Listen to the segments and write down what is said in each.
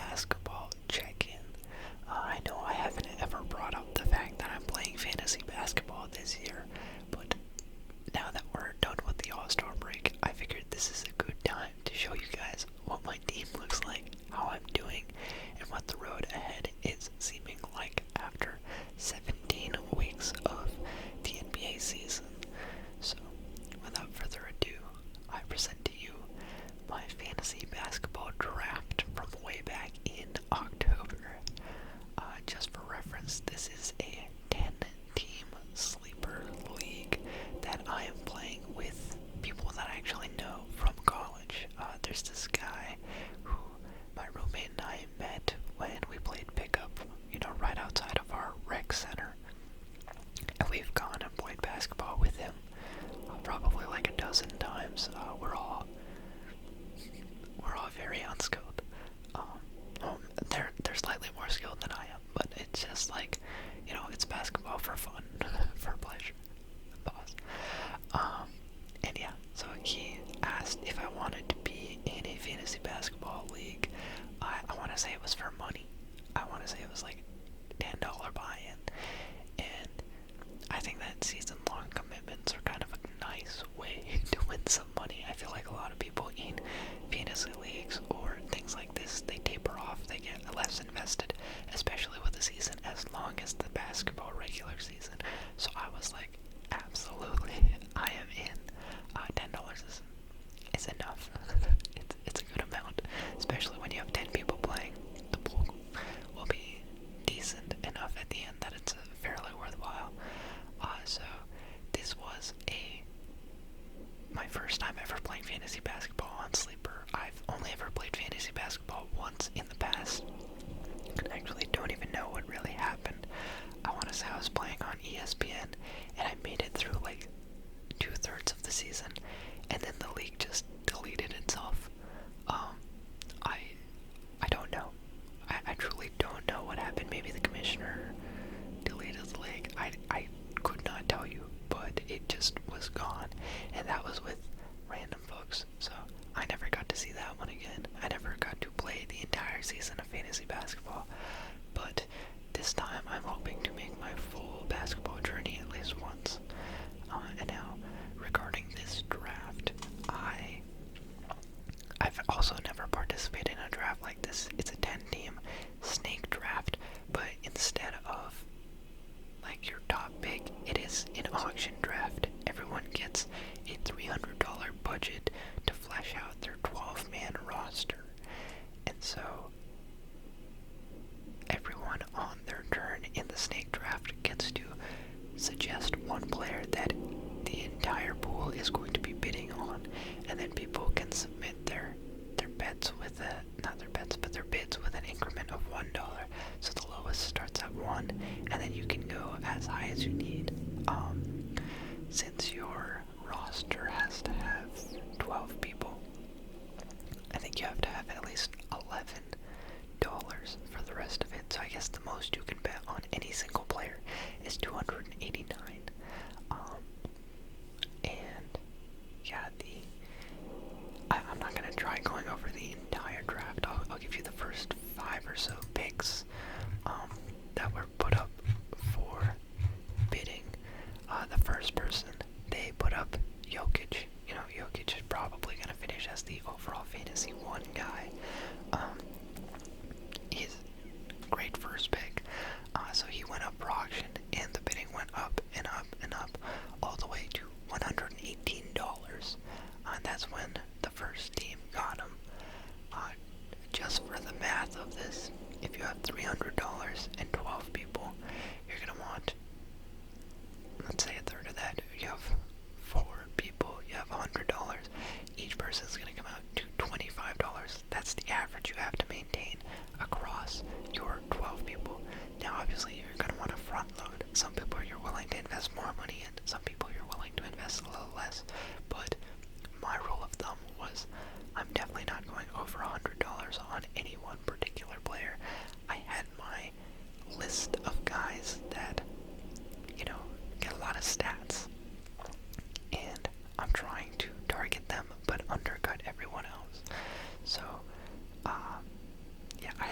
basketball check-in. I know I haven't ever brought up the fact that I'm playing fantasy basketball this year, but now that we're done with the All-Star break, I figured this is a good time to show you guys what my team looks like, how I'm doing, and what the road ahead is seeming like after 17 weeks of the NBA season. So, without further ado, I present to you my fantasy basketball draft from way back in October. Just for reference, this is a 10-team sleeper league that I am playing with people that I actually know from college. There's this guy who my roommate and I met when we played pickup, right outside of our rec center. And we've gone and played basketball with him probably like a dozen times. We're all very unskilled. They're slightly more skilled than I am, but it's just like, it's basketball for fun, for pleasure. Pause. And yeah, so he asked if I wanted to be in a fantasy basketball league. I want to say it was for money. I want to say it was like $10 buy-in. And I think that season-long commitments are kind of a nice way to win some money. I feel like a lot of people in fantasy leagues or things like this, they taper off, they get less invested, especially with the season as long as the basketball regular season. So I was like, absolutely, I am in. $10 is enough. It's a good amount, especially when you have 10 people playing. The pool will be decent enough at the end that it's fairly worthwhile. So this was my first time ever playing fantasy basketball on Sleeper. I've only ever played fantasy basketball once in the past. I actually don't even know what really happened. I want to say I was playing on ESPN, and I made it through like 2/3 of the season, and then the league just deleted itself. I don't know. I truly don't know what happened. Maybe the commissioner deleted the league. I could not tell you, but it just was gone, and that was with random folks, so I never got to see that one again. I never got to play the entire season of fantasy basketball, but this time I'm hoping to make my full basketball journey at least once. And now, regarding this draft, I've also never participated in a draft like this. It's a 10-team snake draft, but instead of like your top pick, it is an auction draft. Everyone gets a $300 budget to flesh out their 12-man roster. And so everyone on their turn in the snake draft gets to suggest one player that the entire pool is going to be bidding on, and then people can submit their bets with their bids with an increment of $1. So the lowest starts at 1, and then you can go as high as you need. Since your roster has to have 12 people, I think you have to have at least $11 for the rest of it. So I guess the most you can bet on any single player is $289. And yeah, I'm not gonna try going over the entire draft. I'll give you the first 5 or so picks that were put up for bidding. The first person, they put up Jokic. Jokic is probably gonna finish as the overall fantasy 1 guy. He's a great first pick. So he went up for auction, and the bidding went up and up and up, all the way to $118. That's when the first team got him. Just for the math of this, if you have $300 and 12 people, you're gonna want, let's say, a third of that. You have 4 people, you have $100. Each person's gonna come out to $25. That's the average you have to maintain across your 12 people. Now, obviously, you're gonna want to front load. Some people you're willing to invest more money in. Some people you're willing to invest a little less. But my rule of thumb was, I'm definitely not going over $100 on any one particular player. I had my list of guys that, get a lot of stats, and I'm trying to target them but undercut everyone else. So, yeah, I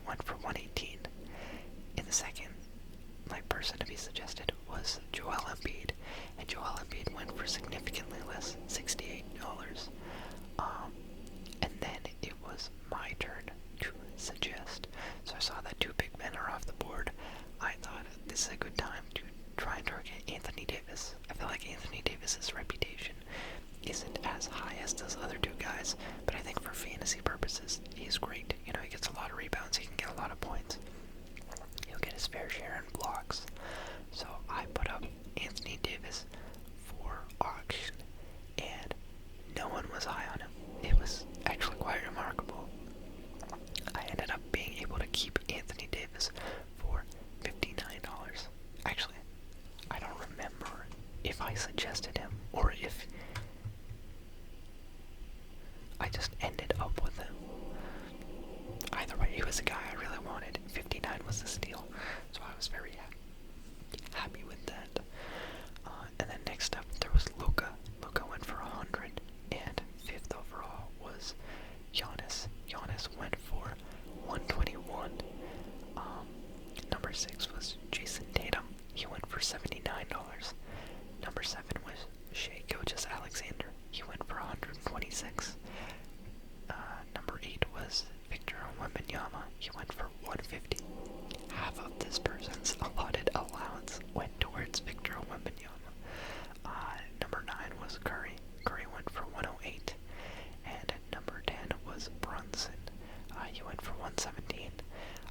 it went for 118. In the second, person to be suggested was Joel Embiid, and Joel Embiid went for significantly less, $68. And then it was my turn to suggest. So I saw that two big men are off the board. I thought this is a good time to try and target Anthony Davis. I feel like Anthony Davis's reputation isn't as high as those other two guys, but I think for fantasy purposes, he's great. You know, he gets a lot of rebounds, he can get a lot of points. He'll get his fair share in blocks. So I put up Anthony Davis for auction, and no one was high on him. It was actually quite remarkable. I ended up being able to keep Anthony Davis for $59. Actually, I don't remember if I suggested him or if I just ended up with him. Either way, he was a guy I really wanted. 59 was the steal, so I was very happy with that. And then next up, there was Luka. Luka went for 100, and fifth overall was Giannis. Giannis went for 121. Number 6 was Jason Tatum. He went for $79. Number 7 was Shai Gilgeous-Alexander. He went for 126. Number 8 was Victor Wembanyama. He went for 150. Half of this person's allotted allowance went towards Victor Wembanyama. Number 9 was Curry. Curry went for 108. And number 10 was Brunson. He went for 117.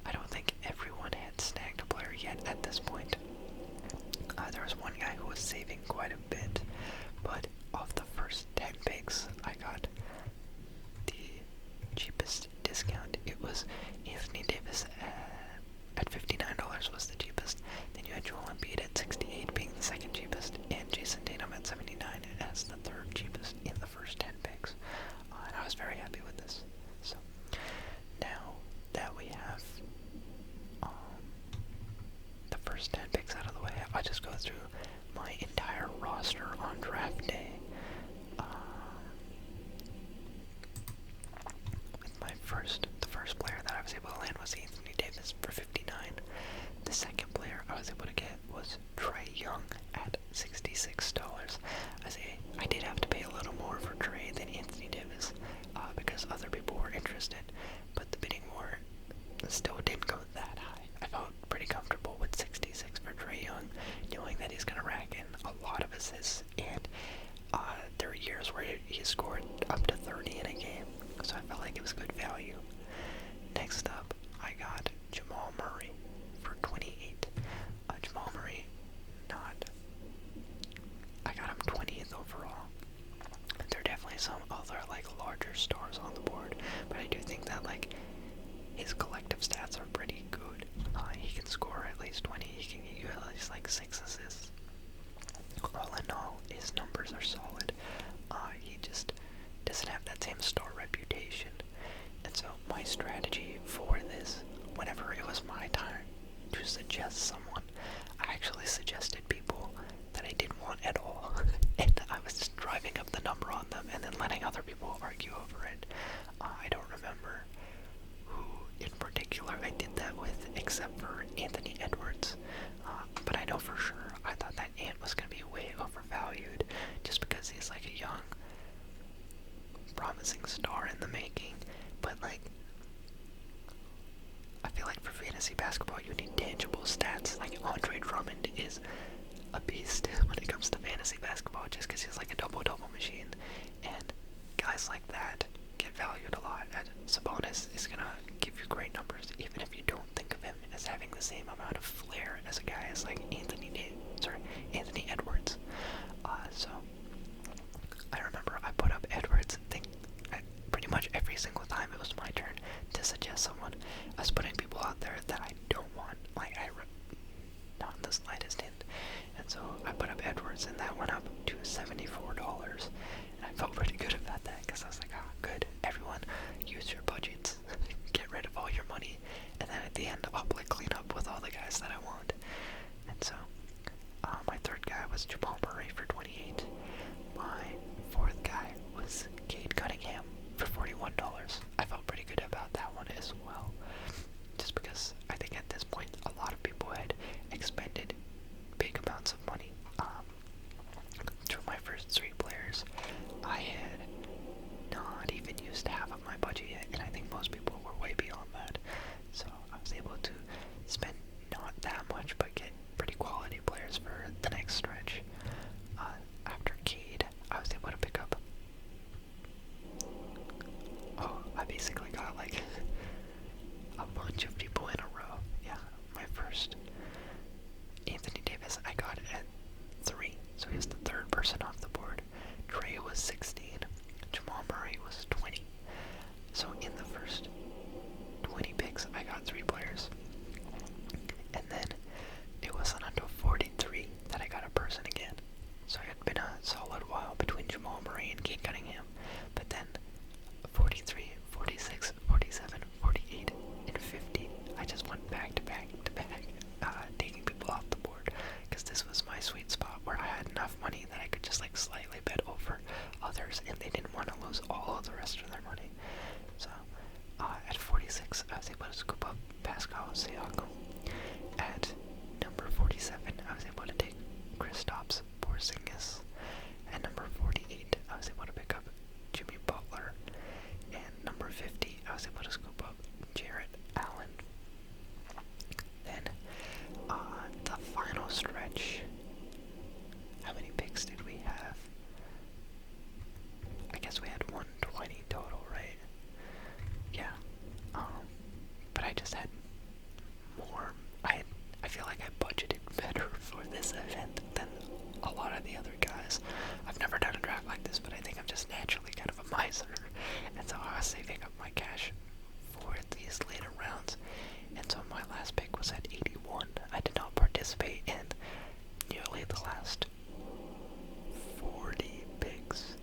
I don't think everyone had snagged a player yet at this point. There was one guy who was saving quite a bit, but off the first 10 picks, I got the cheapest discount. It was Anthony Davis at $59 was the cheapest. Then you had Joel Embiid at 68 being the second cheapest, and Jason Tatum at 79 as the third cheapest in the first 10 picks. And I was very happy with this. So now that we have the first 10 picks out of the way, I'll just go through my entire roster on draft day. With the first player that I was able to land was Anthony Davis for 59. The second player I was able to get was Trae Young at $66. I did have to pay a little more for Trae than Anthony Davis because other people were interested, but the bidding war still didn't go that high. I felt pretty comfortable with 66 for Trae Young, knowing that he's going to rack in a lot of assists, and there were years where he scored up to 30 in a game, so I felt like it was good value. Next up, I got Jamal Murray for 28. Jamal Murray, I got him 20th overall. There are definitely some other larger stars on the board, but I do think that his collective stats are pretty good. He can score at least 20. He can get you at least 6 assists. All in all, his numbers are solid. He just doesn't have that same star reputation. And so my strategy for this, whenever it was my time to suggest someone, I actually suggested people that I didn't want at all. And I was just driving up the number on them and then letting other people argue over it. I don't remember who in particular I did that with, except for Anthony Edwards. But I know for sure I thought that Ant was going to be way overvalued just because he's a young, promising star in the making. But I feel like for fantasy basketball you need tangible stats. Andre Drummond is a beast when it comes to fantasy basketball just because he's a double-double machine. And guys like that get valued a lot. And Sabonis is going to give you great numbers even if you don't think of him as having the same amount of flair as a guy as Anthony Edwards. So I remember I put up Edwards and pretty much every single time it was my turn to suggest someone, I was putting people out there that I don't want, not in the slightest hint. And so I put up Edwards, and that went up to $74. And I felt pretty good about that because I was good, everyone, use your budgets, get rid of all your money, and then at the end I'll clean up with all the guys that I want. And so my third guy was Jamal Murray for 28. My fourth guy was Cade Cunningham for $41. I felt pretty good about that one as well. Siakam. At number 47, I was able to take Kristaps Porzingis. At number 48, I was able to pick up Jimmy Butler. And number 50, I was able to scoop up Jarrett Allen. Then, the final stretch. How many picks did we have? I guess we had 120 total, right? Yeah. But I just had more. I feel like I budgeted better for this event than a lot of the other guys. I've never done a draft like this, but I think I'm just naturally kind of a miser. And so I was saving up my cash for these later rounds. And so my last pick was at 81. I did not participate in nearly the last 40 picks.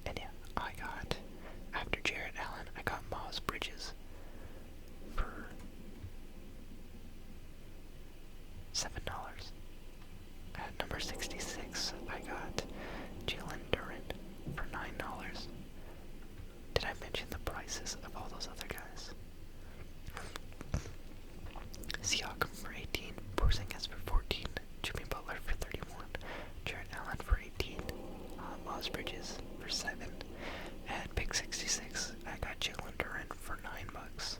And yeah, I got, after Jarrett Allen, I got Miles Bridges for $7. At number 66, I got Jalen Duren for $9. Did I mention the prices of all those other guys? Siakam for 18, Porzingis for 14, Jimmy Butler for 31, Jarrett Allen for 18, Miles Bridges for 7. At pick 66, I got Jalen Duren for $9.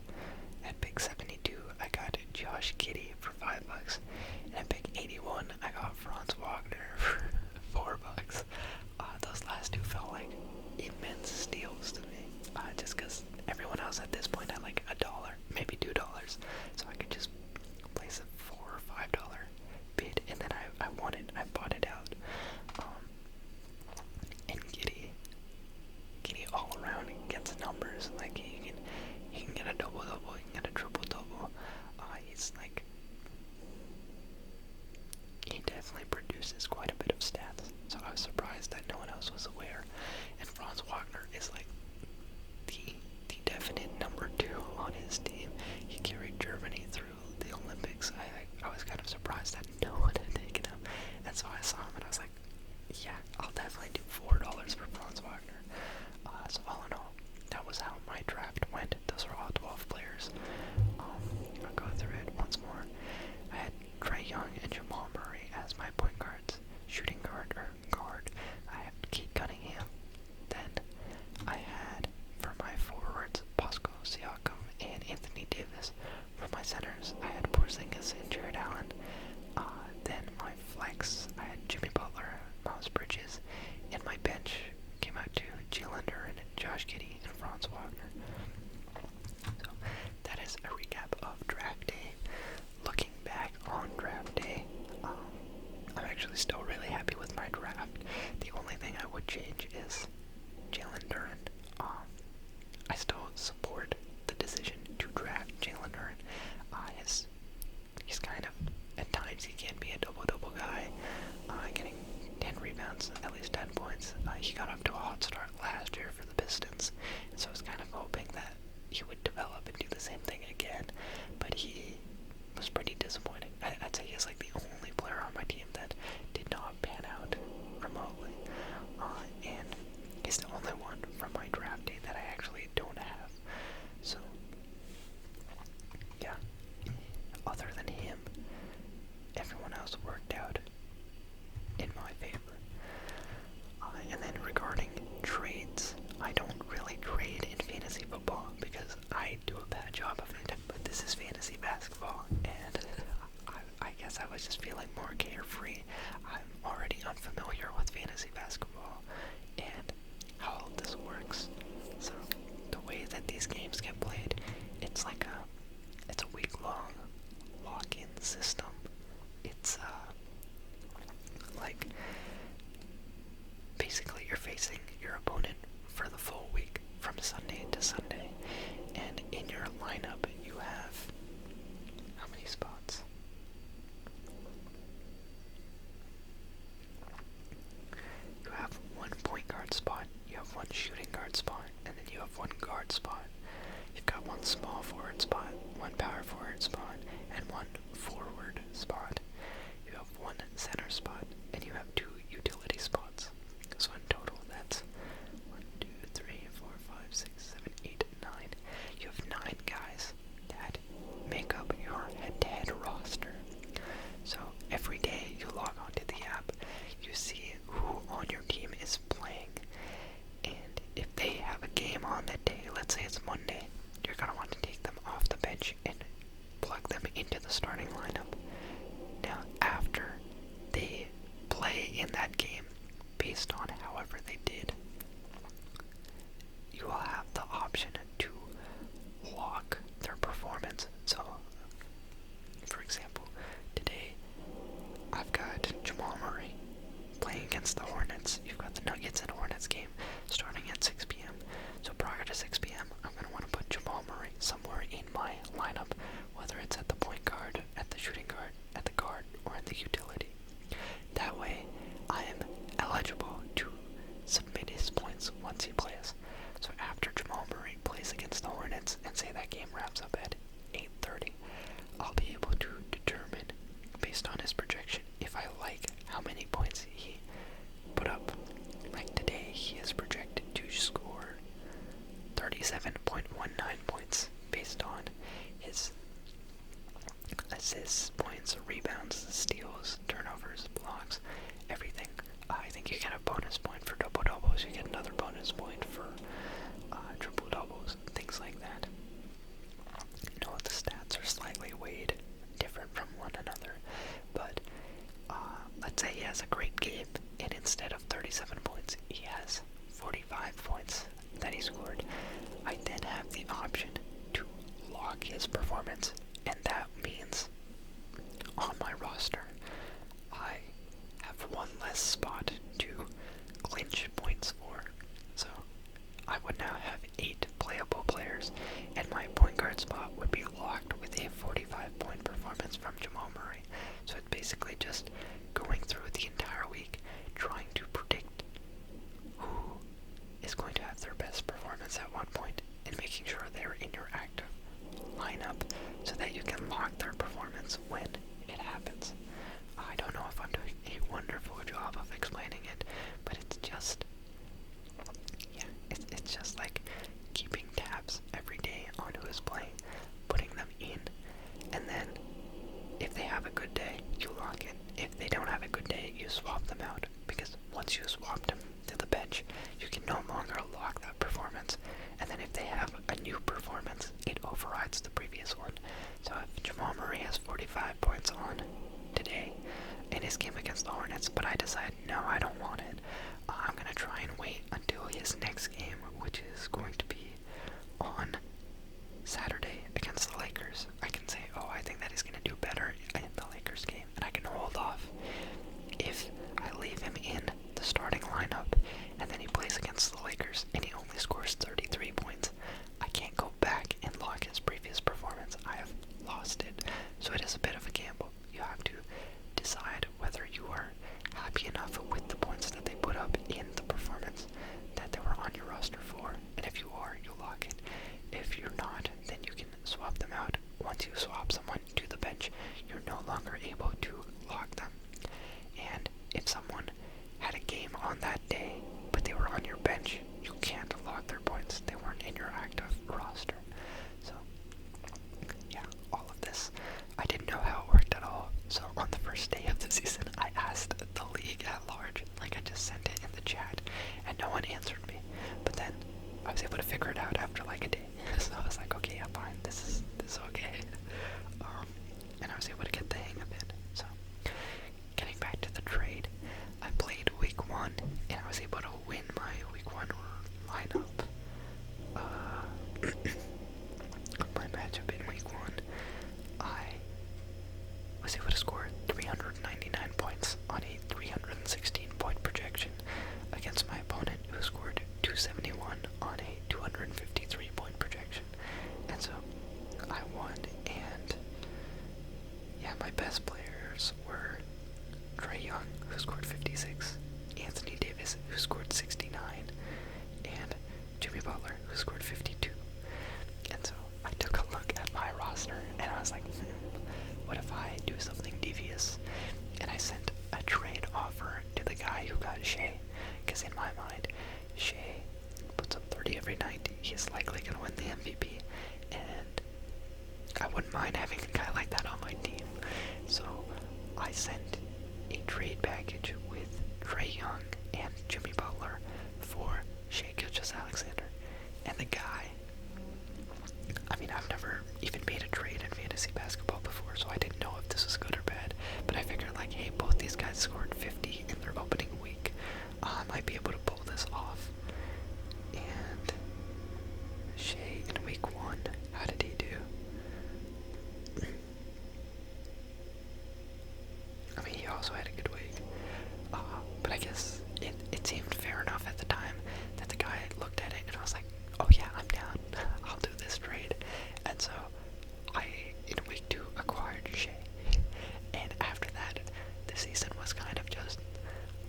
At pick 72, I got Josh Giddey for $5. And at pick 81, I got Franz Wagner for $4. Those last two felt like immense steals to me. Just because everyone else at this point had like $1, maybe $2, so I could just place a $4 or $5 bid, and then I won it. I bought it out. And Giddey all around gets numbers. Like he can get a double double, he can get a triple double. He's like, he definitely produces quite a bit of stats. So I was surprised that no one else was aware. And Franz Wagner is like the definite number 2 on his team. He carried Germany through the Olympics. I was kind of surprised that no one had taken him. And so I saw him and I was like, yeah, I'll definitely do $4 for Franz Wagner. So all in all, that was how my draft went. Those are all 12 players. I'll go through it once more. I had Trae Young and Jamal Murray as my point guards. Shooting guard. I had Keith Cunningham. Then I had, for my forwards, Pascal Siakam and Anthony Davis. For my centers, I had Porzingis and Jarrett Allen. Then my flex, I had Jimmy Butler, Miles Bridges, and my bench came out to Jalen Duren, Josh Giddey, and Franz Wagner. So that is a recap of draft day. Looking back on draft day, I'm actually still really happy with my draft. The only thing I would change is Jalen Duren. I still support the decision to draft Jalen Duren. He's kind of, at times he can be a double-double guy, getting 10 rebounds, at least 10 points. He got off to a hot start last year for the Pistons, and so I was kind of hoping that he would develop and do the same thing again, but he was pretty disappointing. I'd say he's like the only player on my team that did not pan out remotely, and he's the only one from my draft day that I actually don't have. So yeah, other than him, everyone else worked out in my favor. And then regarding trades, I don't really trade in fantasy football because I do a bad job of it, but this is fantasy basketball, and I guess I was just feeling more carefree. I'm already unfamiliar with fantasy basketball and how this works. So the way that these games get played, it's a week-long lock-in system. It's like basically you're facing your opponent for the full week from Sunday to Sunday, and in your lineup you have how many spots? You have one point guard spot, you have one shooting guard spot, and then you have one guard spot. You've got one small forward spot, one power forward spot, and one forward spot. You have one center spot, and you have 2 utility spots. So in total, that's 1, 2, 3, 4, 5, 6, 7, 8, 9. You have 9 bench and plug them into the starting lineup. Now, after they play in that game, based on however they did, you will have the option to lock their performance. So, for example, today I've got Jamal Murray playing against the Hornets. You've got the Nuggets and Hornets game starting at 6 p.m. So prior to 6 p.m., I'm going to want to put Jamal Murray somewhere in my lineup, whether it's at the point guard, at the shooting guard, at the guard, or in the utility. That way, I am eligible to submit his points once he plays. So after Jamal Murray plays against the Hornets, and say that game wraps up at 8:30, I'll be able to determine, based on his projection, if I like how many points he put up. Like today, he is projected to score 37.19 points based on his assists, points, rebounds, steals, turnovers, blocks, everything. I think you get a bonus point for double-doubles. You get another bonus point for triple-doubles, things like that. You know, the stats are slightly weighed different from one another, but let's say he has a great game, and instead of 37 points, he has 45 points that he scored. I then have the option to lock his performance, and that means on my roster, I have one less spot to clinch points for. So I would now have 8 playable players, and my point guard spot would be locked with a 45-point performance from Jamal Murray. So it's basically just going through the entire week, trying to predict who is going to have their best performance at one point, and making sure they're in your active lineup so that you can lock their performance when it happens. I don't know if I'm doing a wonderful job of explaining it, but it's just, yeah, it's just like keeping tabs every day on who is playing, putting them in, and then if they have a good day, you lock it. If they don't have a good day, you swap them out, because once you swap them to the bench, you can no longer lock that performance, and then if they have a new performance, it overrides the previous one. So if Jamal Murray has 45 points on today in his game against the Hornets, but I decide, no, I don't want it, I'm going to try and wait until his next game, which is going to be on Saturday against the Lakers. I can say, oh, I think that he's going to do better in the Lakers game, and I can hold off. If I leave him in the starting lineup, and then he plays against the Lakers, and he only scores 33 points, I can't go back and lock his previous performance. I have lost it. So it is a bit of a gamble. You have to decide whether you are happy enough with the points that they put up in the performance that they were on your roster for. And if you are, you lock it. If you're not, then you can swap them out. Once you swap someone to the bench, you're no longer able to lock them. And if someone had a game on that day, but they were on your bench, you can't lock their points. They weren't in your active roster. So, yeah, all of this, I didn't know how it worked at all. So on the first day of the season, I asked the league at large, like I just sent it in the chat, and no one answered me. But then I was able to figure it out after like a day. So I was like, okay, yeah, fine, this is okay. And I was able to get the hang of it. So, getting back to the trade, I played week 1, and I was able to win my week 1 lineup. My matchup in week 1, I was able to score 399 points on a 316 point projection against my opponent, who scored 271 on a 253 point projection. And so I won, and yeah, my best players were Trae Young, who scored 56, Anthony Davis, who scored 69, and Jimmy Butler, who scored 52. And so I took a look at my roster, and I was like, what if I do something devious? And I sent a trade offer to the guy who got Shea, because in my mind, Shea puts up 30 every night. He's likely going to win the MVP, and I wouldn't mind having a guy like that on my team. So I sent a trade package with Trae Young and Jimmy Butler for Shea Gilgeous-Alexander. And the guy, I mean, I've never even made a fantasy basketball before, so I didn't know if this was good or bad. But I figured, like, hey, both these guys scored 50 in their opening week. I might be able to pull this off. And Shea in week 1, how did he do? I mean, he also had a good week. But I guess it seemed fair enough at the time that the guy looked at it and I was like, oh yeah, I'm down. I'll do this trade. And so I, in week 2, acquired Shea. And after that, the season was kind of just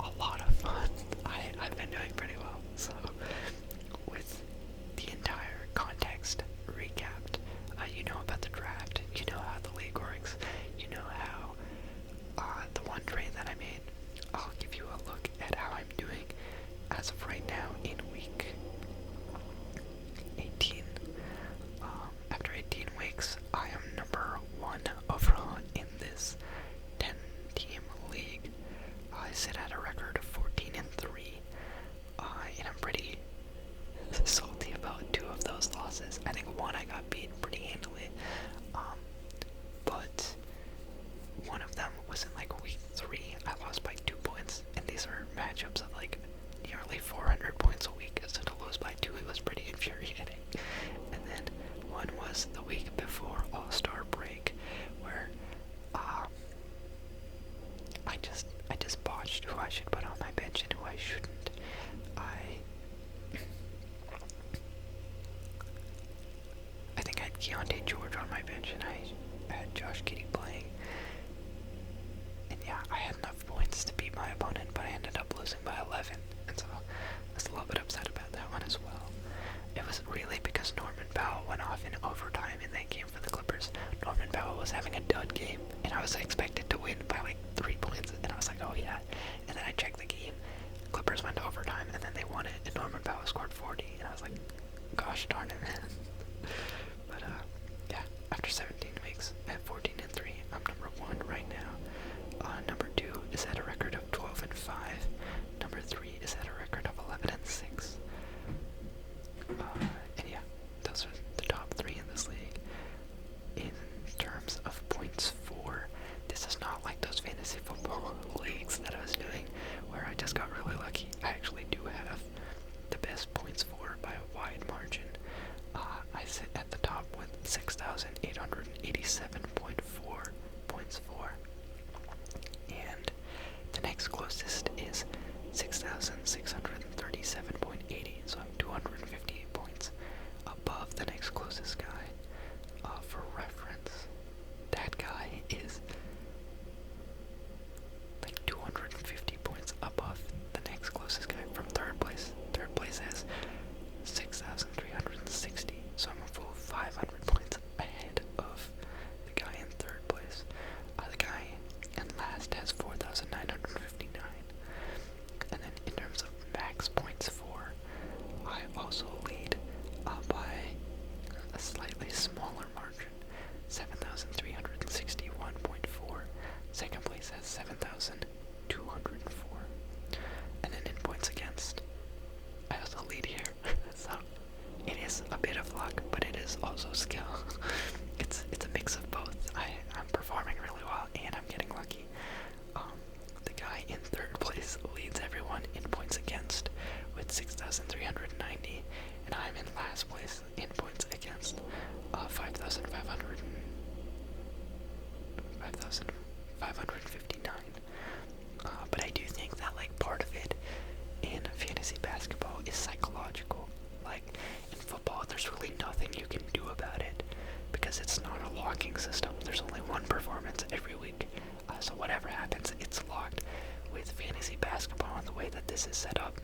a lot of fun. I've been doing pretty well. So, with the entire context recapped, you know about the draft, you know how the league works, you know how the one trade that I made. I'll give you a look at how I'm doing as of right now in week 18. After 18 weeks, I am number 1 overall in this 10-team league. I sit at a record of 14-3, and I'm pretty salty about 2 of those losses. I think 1 I got beat pretty handily, but one of them was in like week 3. I lost by 2 points, and these are matchups of like nearly 400 points a week, so to lose by 2, it was pretty infuriating. And then one was the week before All-Star break, where I just botched who I should put on my bench and who I shouldn't. I think I had Keontae George on my bench, and I had Josh Giddey playing. And yeah, I had enough points to beat my opponent, but I ended up losing by 11, and so I was a little bit upset about that one as well. It was really because Norman Powell went off in overtime in that game for the Clippers. Norman Powell was having a dud game, and I was expected to win by like 3 points, and I was like, oh yeah. And then I checked the game, Clippers went to overtime, and then they won it, and Norman Powell scored 40, and I was like, gosh darn it, man. But yeah, after 17 weeks, at 14-3, I'm number 1 right now. Number 2 is at a record of 12-5. Number 3 is at a record of 11-6. And yeah, those are the top 3 in this league. In terms of points for, this is not like those fantasy football leagues that I was doing, where I just got really lucky. I actually do have the best points for by a wide margin. I sit at the top with 6,887.4 points for, and the next closest is 6,637.80, so I'm 258 points above the next closest guy. For reference, that guy is like 250 points above the next closest guy from third place. Third place has 6,360, so I'm a full 500 points ahead of the guy in third place. The guy in last has 4,959. And then in terms of max points for, I also lead by a slightly smaller margin, 7,361.4. Second place has 7,204. And then in points against, I also lead here. So it is a bit of luck, but it is also skill. It's a mix of both. I'm performing really well and I'm getting lucky. The guy in third place leads everyone in points against with 6,390, and I'm in last place in points against 5,559. But I do think that like part of it in fantasy basketball is psychological. Like in football, there's really nothing you can do about it because it's not a locking system. There's only one performance every week, so whatever happens, it's locked. With fantasy basketball and the way that this is set up,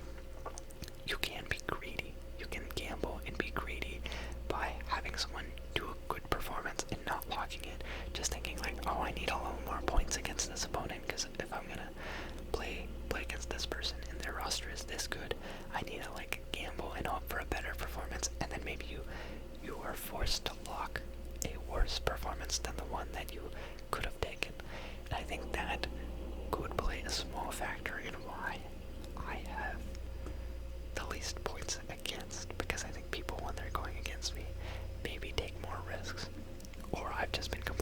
you can be greedy. You can gamble and be greedy by having someone do a good performance and not locking it. Just thinking like, oh, I need a little more points against this opponent because if I'm gonna play against this person and their roster is this good, I need to like gamble and hope for a better performance. And then maybe you are forced to lock a worse performance than the one that you could have taken. And I think that could play a small factor in why I have the least points against, because I think people, when they're going against me, maybe take more risks, or I've just been completely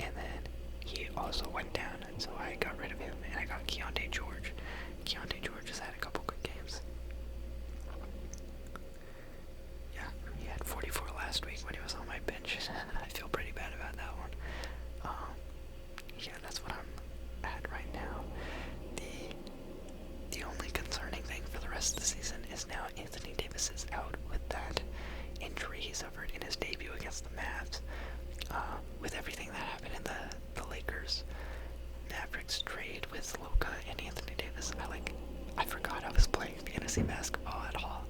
and then he also went down, and so I got rid of him, and I got Keontae George. Keontae George has had a couple good games. Yeah, he had 44 last week when he was on my bench. I feel pretty bad about that one. Yeah, that's what I'm at right now. The only concerning thing for the rest of the season is now Anthony Davis is out with that injury he suffered in his debut against the Mavs. With everything that happened in the Lakers Mavericks trade with Luka and Anthony Davis, I forgot I was playing fantasy basketball at all.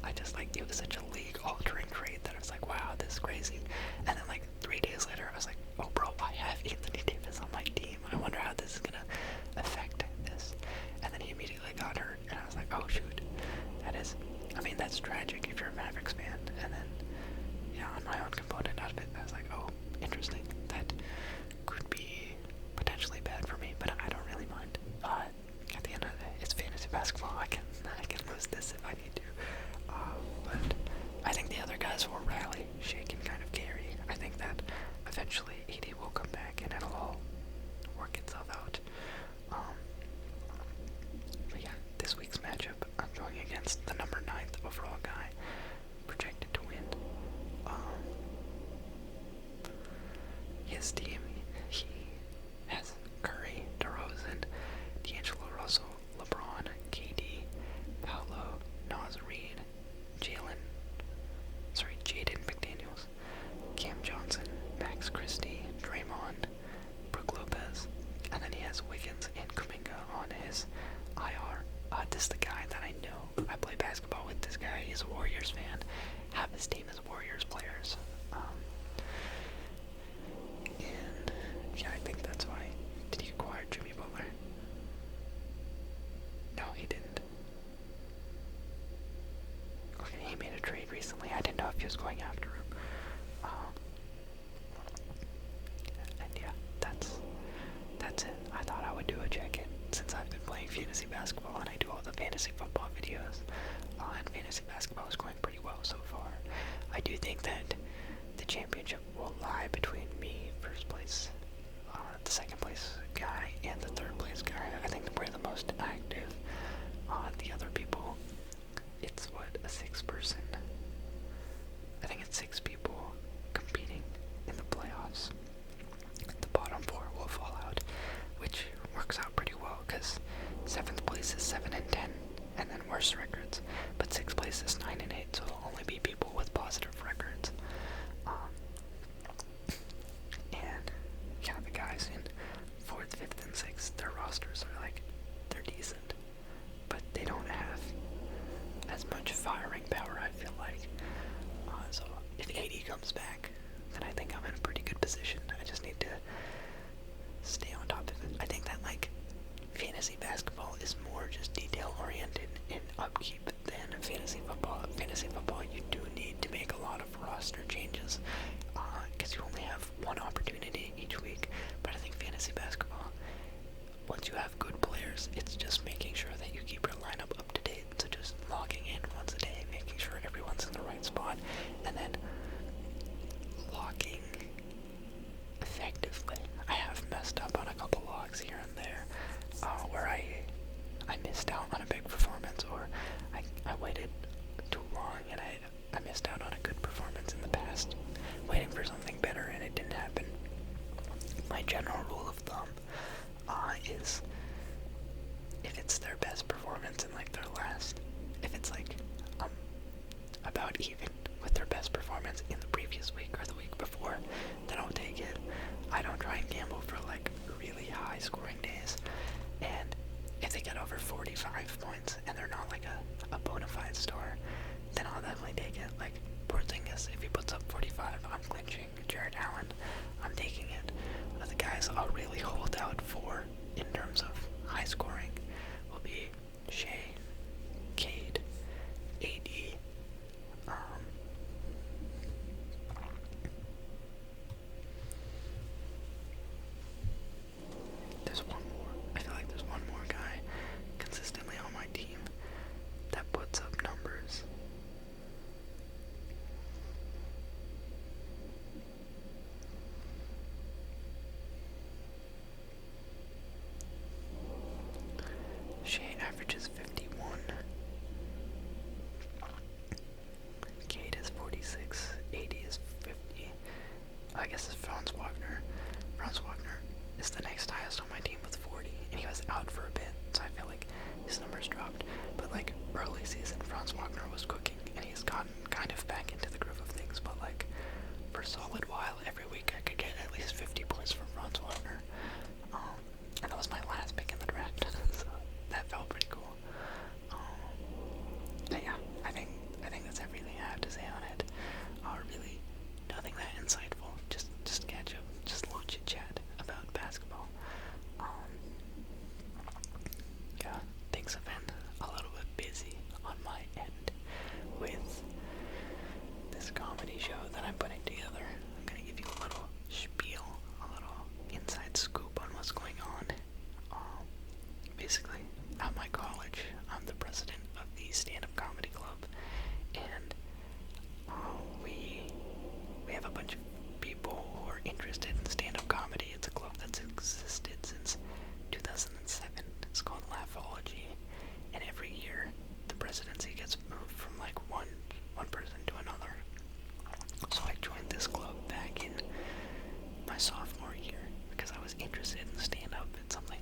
It was such a league-altering trade that I was like, wow, this is crazy. And then 3 days later, I was like, oh bro, I have Anthony Davis on my team. I wonder how this is gonna affect this. And then he immediately got hurt, and I was like, oh shoot, that's tragic if you're a Mavericks fan. And then, yeah, on my own component out of it, I was like, oh, interesting. That could be potentially bad for me, but I don't really mind. At the end of the day, it's fantasy basketball. I can lose this if I need to. But I think the other guys will rally, shake, and kind of carry. I think that eventually AD will come back and it'll all work itself out. But yeah, this week's matchup, I'm going against the number 9th overall guy, projected to win. His team, he has Curry, DeRozan, D'Angelo Russell, LeBron, KD, Paolo, Naz Reid, Jaden McDaniels, Cam Johnson, Max Christie, Draymond, Brook Lopez, and then he has Wiggins and Kuminga on his IR. This is the guy that I know. I play basketball with this guy. He's a Warriors fan. Half his team is Warriors players. And yeah, I think that's why. Did he acquire Jimmy Butler? No, he didn't. Okay, he made a trade recently. I didn't know if he was going after him. And yeah, that's it. I thought I would do a check-in since I've been playing fantasy basketball and I do all the fantasy football videos. And fantasy basketball is going pretty well so far. I do think that the championship will lie between me, first place, the second place guy, and the third place guy. I think we're the most active. The other people, it's what, a 6-person? I think it's 6 people competing in the playoffs. The bottom 4 will fall out, which works out pretty well because 7th place is 7 and 10, and then worse records. But 6th place is 9 and 8, so it'll only be people with positive records. And yeah, the guys in 4th, 5th, and 6th, their rosters are they're decent, but they don't have as much firing power, I feel like. So if AD comes back, then I think I'm in a pretty good position. I just need to stay on top of it. I think that fantasy basketball is more just detail oriented and upkeep than fantasy football. Fantasy football, you do need to make a lot of roster changes because you only have one opportunity each week. But I think fantasy basketball, once you have good players, it's just making sure that you keep your lineup up to date. So just logging in once a day, making sure everyone's in the right spot, and then logging effectively. I have messed up on a couple logs here and there where I missed out on a big performance, or I waited too long and I missed out on a good performance in the past, waiting for something better and it didn't happen. My general rule of thumb is if it's their best performance and their last, if it's about even with their best performance in the previous week or the week before, then I'll take it. I don't try and gamble for really high scoring days. And if they get over 45 points and they're not a bona fide star, then I'll definitely take it. Porzingis, if he puts up 45, I'm clinching. Jared Allen, I'm taking it. The guys I'll really hold out for in terms of high scoring will be Shea, Cade, AD, there's one more. I feel like there's one more guy consistently on my team that puts up numbers. youngest on my team with 40, and he was out for a bit, so I feel like his numbers dropped. But like early season, Franz Wagner was cooking, and he's gotten kind of back into the groove of things. But like for a solid while, every week I could get at least 50 points from Franz Wagner, and that was my last pick in the draft, so that felt pretty cool. Yeah, I think that's everything I have to say on it. Really, nothing that insightful. Just catch up, just little chit chat about basketball. Yeah, things have been a little bit busy on my end with this comedy show that I'm putting together. I'm gonna give you a little spiel, a little inside scoop on what's going on. Basically, at my college, I'm the president of the stand-up comedy club, and we have a bunch of people who are interested in stand-up comedy. It's a club that's existed since 2007. It's called Laughology, and every year the presidency gets moved from like one person to another. So I joined this club back in my sophomore year because I was interested in stand-up. It's something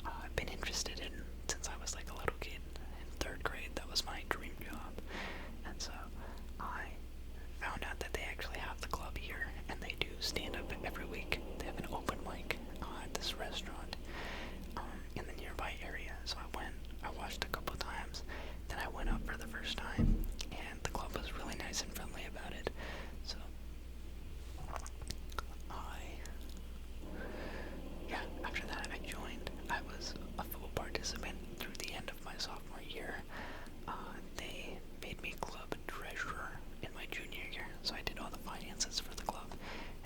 I've been interested in since I was like a little kid. In 3rd grade, that was my dream job. And so I found out that they actually have the club here, and they do stand-up every week. They have an open mic at this restaurant in the nearby area. So I watched a couple times, then I went up for the first time, and the club was really nice and friendly about it. So after that I joined. I was a full participant through the end of my sophomore year. They made me club treasurer in my junior year, so I did all the finances for the club.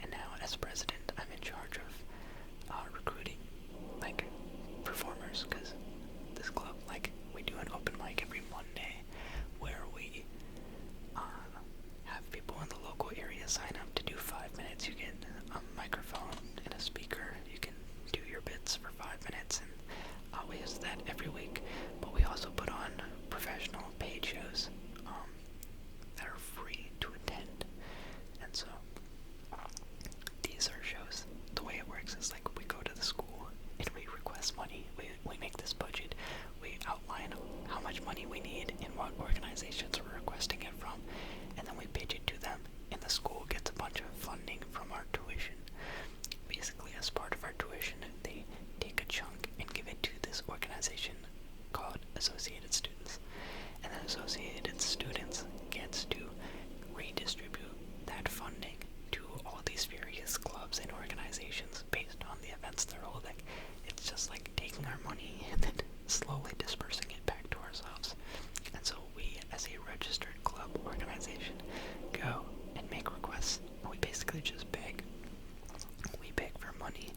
And now, as president, I'm in charge of recruiting, like, performers, because this club, like, we do an open mic every Monday where we have people in the local area sign up to do 5 minutes. You get a microphone and a speaker. You can do your bits for 5 minutes, and we use that every week. But we also put on professional paid shows that are free to attend. And so these are shows. The way it works is like we go to the school and we request money. We make this budget. We outline how much money we need and what organizations we're requesting it from, and then we pitch it to them, and the school gets a bunch of funding from our tuition. Basically, as part of our tuition, they take a chunk and give it to this organization called Associated Students. And then Associated Students gets to redistribute that funding to all these various clubs and organizations based on the events they're holding. It's just like taking our money and then slowly dispersing it back to ourselves. And so we, as a registered club organization, go and make requests. We basically just beg. We beg for money,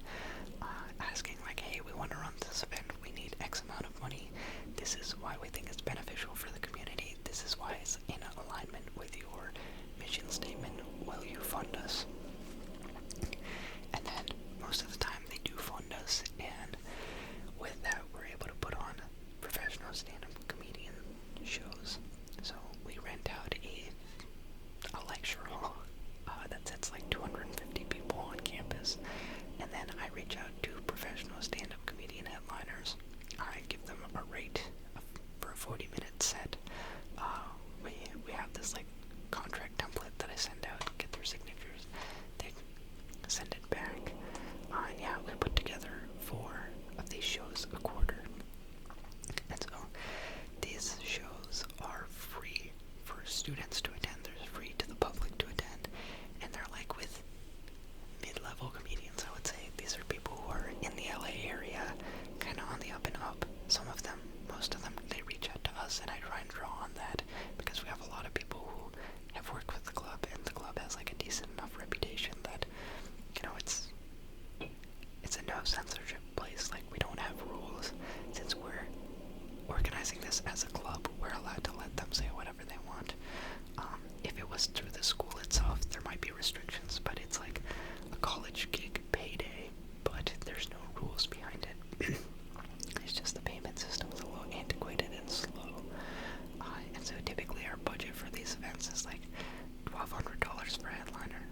asking like, hey, we want to run this event. We need X amount of money. This is why we think it's beneficial for the community. This is why it's in alignment with your mission statement. Will you fund us? And then most of the time they do fund us, and with that we're able to put on professional stand-up comedian shows. So we rent out a lecture hall that sits like 250 people on campus, and then I reach out to professional stand-up comedian headliners. I give them a rate for a 40-minute set. We have this like contract template that I send out, get their signatures, they send it back. We put together 4 of these shows a quarter. And so these shows are free for students to attend. They're free to the public to attend. And they're like with mid-level comedians, I would say. These are people who are in the LA area, kind of on the up and up. Some of them, most of them, they reach out to us, and I try and draw on that because we have a lot of people who have worked with the club, and the club has like a decent enough reputation that, you know, it's a no censorship place. Like, we don't have rules. Since we're organizing this as a club, we're allowed to let them say whatever they want. If it was through the school itself, there might be restrictions, but it's like a college gig payday, but there's no rules behind it. It's just the payment system is a little antiquated and slow. And so typically our budget for these events is like $1,200 per headliner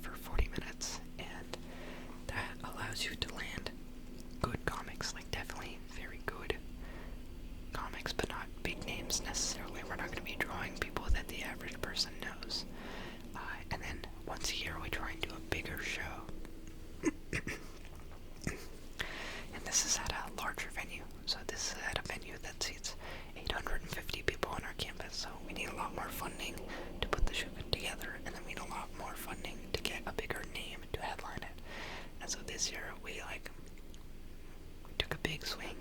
for 40 minutes, and that allows you to land where we took a big swing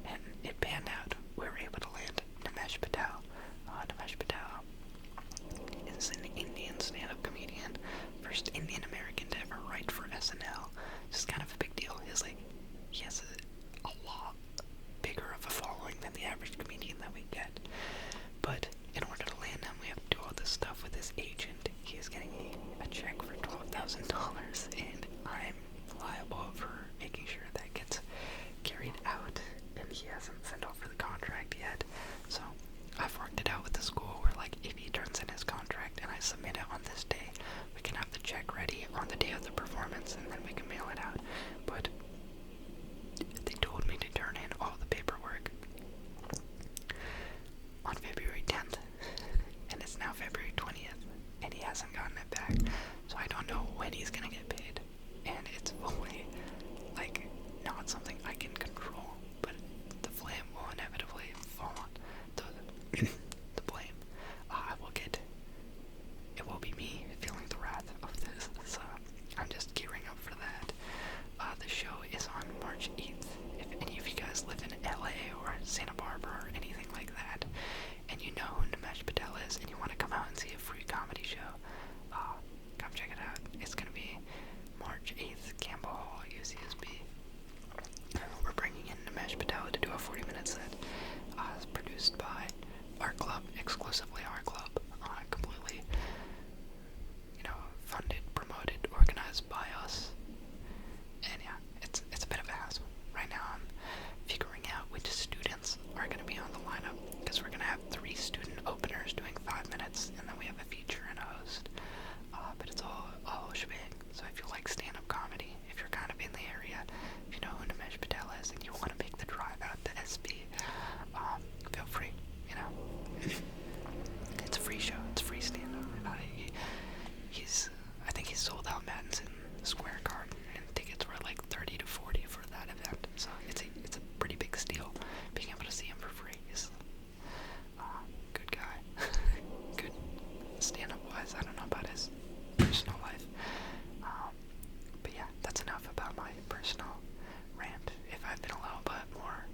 and it panned out. We were able to land Nimesh Patel. Nimesh Patel is an Indian stand-up comedian, first Indian American to ever write for SNL. Just kind of a big deal. He has a lot bigger of a following than the average comedian that we get. But in order to land him, we have to do all this stuff with his agent. He is getting a check for $12,000, and I'm liable for making sure that gets carried out. And he hasn't sent over the contract yet. So I've worked it out with the school where, if he turns in his contract and I submit it on this day, we can have the check ready on the day of the performance, and then we can mail it out. But they told me to turn in all the paperwork on February 10th, and it's now February 20th, and he hasn't gotten it back. So I don't know when he's gonna get paid, and it's only not something I can control, but the blame will inevitably fall on the blame. It will be me feeling the wrath of this, so I'm just gearing up for that. The show is on March 8th. If any of you guys live in LA or Santa Barbara or anything like that, and you know who Nimesh Patel is, and you want to come out and see a free comedy show, come check it out. It's going to be March 8th, Campbell Hall, UCSB. We're bringing in Nimesh Patel to do a 40-minute set. It's produced by our club, exclusively our club, completely, funded, promoted, organized by us. And yeah, it's a bit of a hassle. Right now I'm figuring out which students are going to be on the lineup, because we're going to have 3 student openers doing 5 minutes, and then we have a feature and a host. But it's all shebang. So if you like stand-up comedy, if you're kind of in the area, if you know who Nimesh Patel is, and you want to make the drive out to SB, feel free, It's a free show, it's free stand-up. I think he's sold out Madison Square Garden, and tickets were 30 to 40 for that event. So it's a pretty big steal being able to see him for free. He's good guy, good stand-up wise. I don't know about his personal life, but yeah, that's enough about my personal rant. If I've been a little bit more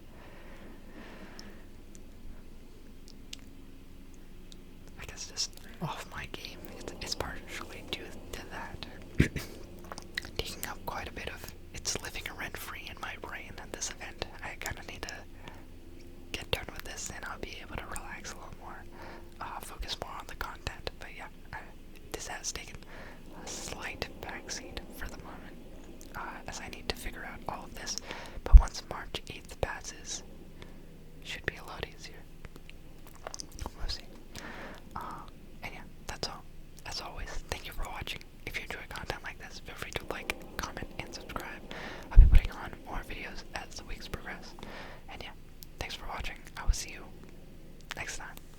just off my game, it's partially due to that. Taking up quite a bit of it's living rent-free in my brain at this event. I kind of need to get done with this, and I'll be able to relax a little more, focus more on the content. But yeah, this has taken a slight backseat for the moment, as I need to figure out all of this. But once March 8th passes, it should be a lot easier.